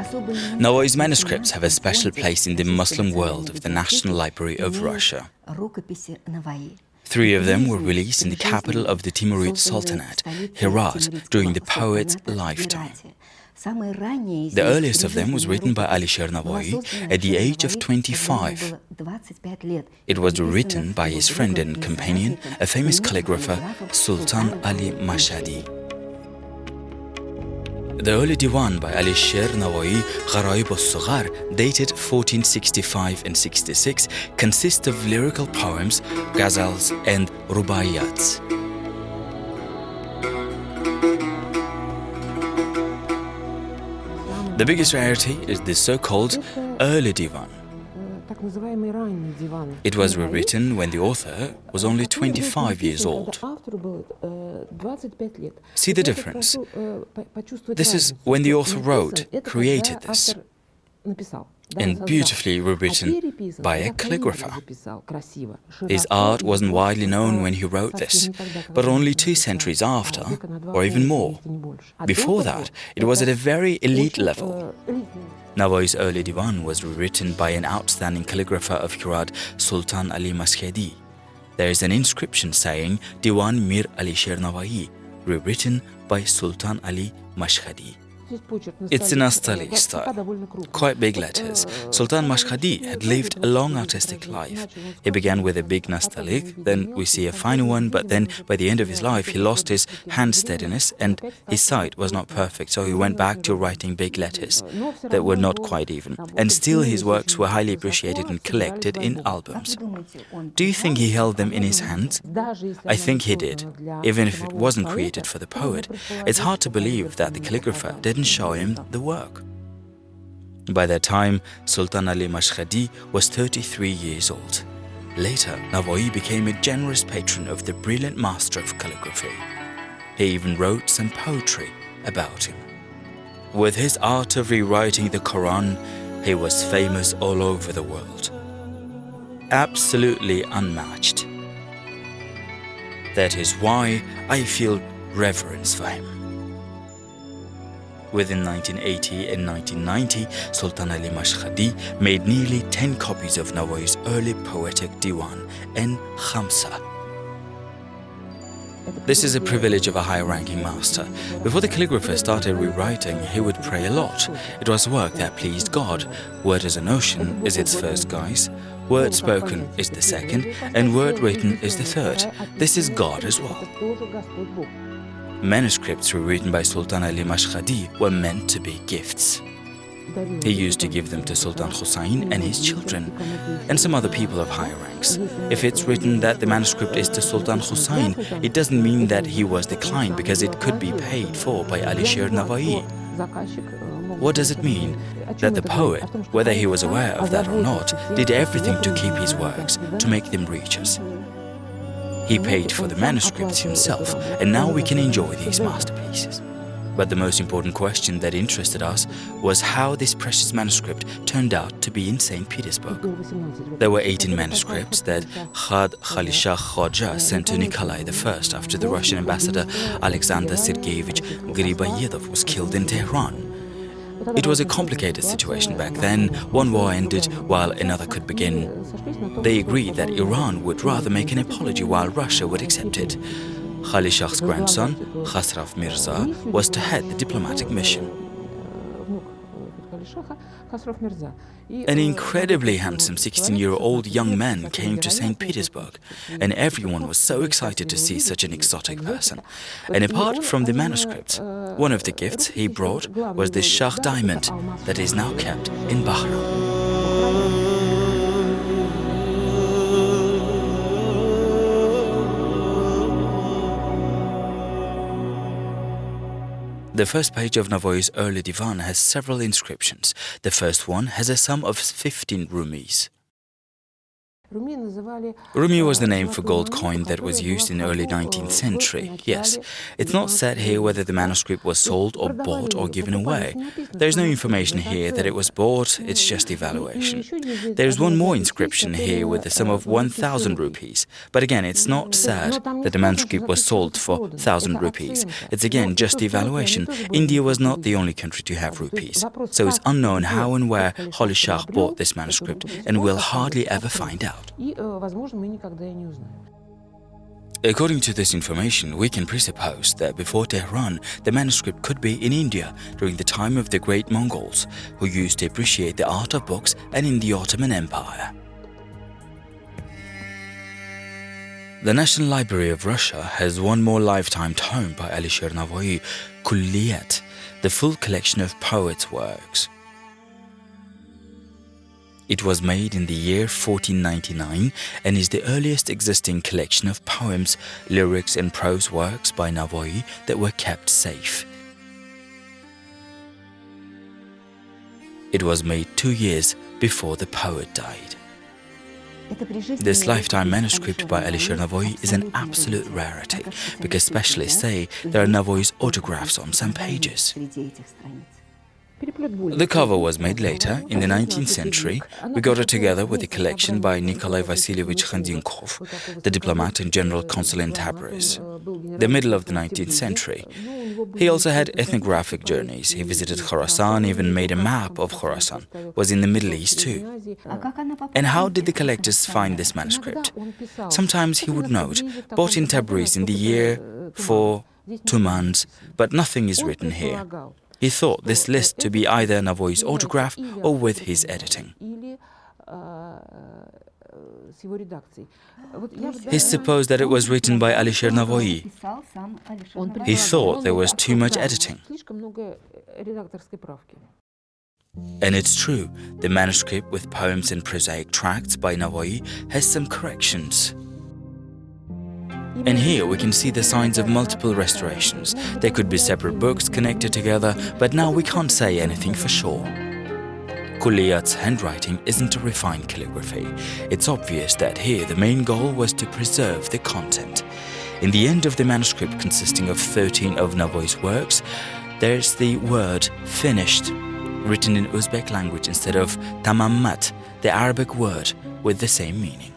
Navoi's manuscripts have a special place in the Muslim world of the National Library of Russia. 3 of them were released in the capital of the Timurid Sultanate, Herat, during the poet's lifetime. The earliest of them was written by Alisher Navoi at the age of 25. It was written by his friend and companion, a famous calligrapher, Sultan Ali Mashhadi. The early diwan by Alisher Navoi, Gharaib al-Sughar, dated 1465 and 66, consists of lyrical poems, ghazals and rubaiyats. The biggest rarity is the so-called early diwan. It was rewritten when the author was only 25 years old. See the difference? This is when the author wrote, created this, and beautifully rewritten by a calligrapher. His art wasn't widely known when he wrote this, but only 2 centuries after, or even more. Before that, it was at a very elite level. Navoi's early diwan was rewritten by an outstanding calligrapher of Herat, Sultan Ali Mashhadi. There is an inscription saying Diwan Mir Alisher Navoi, rewritten by Sultan Ali Mashhadi. It's in Nastaliq style, quite big letters. Sultan Mashhadi had lived a long artistic life. He began with a big Nastaliq, then we see a finer one, but then by the end of his life he lost his hand steadiness and his sight was not perfect, so he went back to writing big letters that were not quite even. And still his works were highly appreciated and collected in albums. Do you think he held them in his hands? I think he did. Even if it wasn't created for the poet, it's hard to believe that the calligrapher didn't show him the work. By that time, Sultan Ali Mashhadi was 33 years old. Later, Navoi became a generous patron of the brilliant master of calligraphy. He even wrote some poetry about him. With his art of rewriting the Quran, he was famous all over the world. Absolutely unmatched. That is why I feel reverence for him. Within 1980 and 1990, Sultan Ali Mashhadi made nearly 10 copies of Navoi's early poetic diwan and khamsa. This is a privilege of a high-ranking master. Before the calligrapher started rewriting, he would pray a lot. It was work that pleased God. Word as an ocean is its first guise, word spoken is the second, and word written is the third. This is God as well. Manuscripts rewritten by Sultan Ali Mashhadi were meant to be gifts. He used to give them to Sultan Hussein and his children, and some other people of higher ranks. If it's written that the manuscript is to Sultan Hussein, it doesn't mean that he was declined because it could be paid for by Alisher Navoi. What does it mean? That the poet, whether he was aware of that or not, did everything to keep his works, to make them reach us. He paid for the manuscripts himself, and now we can enjoy these masterpieces. But the most important question that interested us was how this precious manuscript turned out to be in St. Petersburg. There were 18 manuscripts that Khad Khalishah Khoja sent to Nikolai I after the Russian ambassador Alexander Sergeyevich Griboyedov was killed in Tehran. It was a complicated situation back then. One war ended while another could begin. They agreed that Iran would rather make an apology while Russia would accept it. Khalishah's grandson, Khasrav Mirza, was to head the diplomatic mission. An incredibly handsome 16-year-old young man came to St. Petersburg, and everyone was so excited to see such an exotic person. And apart from the manuscripts, one of the gifts he brought was the Shah diamond that is now kept in Bahrain. The first page of Navoi's early divan has several inscriptions. The first one has a sum of 15 rupees. Rumi was the name for gold coin that was used in early 19th century, yes. It's not said here whether the manuscript was sold or bought or given away. There is no information here that it was bought, it's just evaluation. There is one more inscription here with the sum of 1,000 rupees. But again, it's not said that the manuscript was sold for 1,000 rupees. It's again just evaluation. India was not the only country to have rupees. So it's unknown how and where Holy Shah bought this manuscript, and we'll hardly ever find out. According to this information, we can presuppose that before Tehran, the manuscript could be in India during the time of the great Mongols, who used to appreciate the art of books, and in the Ottoman Empire. The National Library of Russia has one more lifetime tome by Alisher Navoi, Kulliyat, the full collection of poets' works. It was made in the year 1499 and is the earliest existing collection of poems, lyrics and prose works by Navoi that were kept safe. It was made 2 years before the poet died. This lifetime manuscript by Alisher Navoi is an absolute rarity, because specialists say there are Navoi's autographs on some pages. The cover was made later, in the 19th century. We got it together with a collection by Nikolai Vasilievich Khandinkov, the diplomat and general consul in Tabriz, the middle of the 19th century. He also had ethnographic journeys. He visited Khorasan, even made a map of Khorasan, was in the Middle East too. And how did the collectors find this manuscript? Sometimes he would note, bought in Tabriz in the year for 2 months, but nothing is written here. He thought this list to be either Navoi's autograph or with his editing. He supposed that it was written by Alisher Navoi. He thought there was too much editing. And it's true, the manuscript with poems and prosaic tracts by Navoi has some corrections. And here we can see the signs of multiple restorations. There could be separate books connected together, but now we can't say anything for sure. Kulliyat's handwriting isn't a refined calligraphy. It's obvious that here the main goal was to preserve the content. In the end of the manuscript, consisting of 13 of Navoi's works, there's the word finished, written in Uzbek language instead of tamammat, the Arabic word with the same meaning.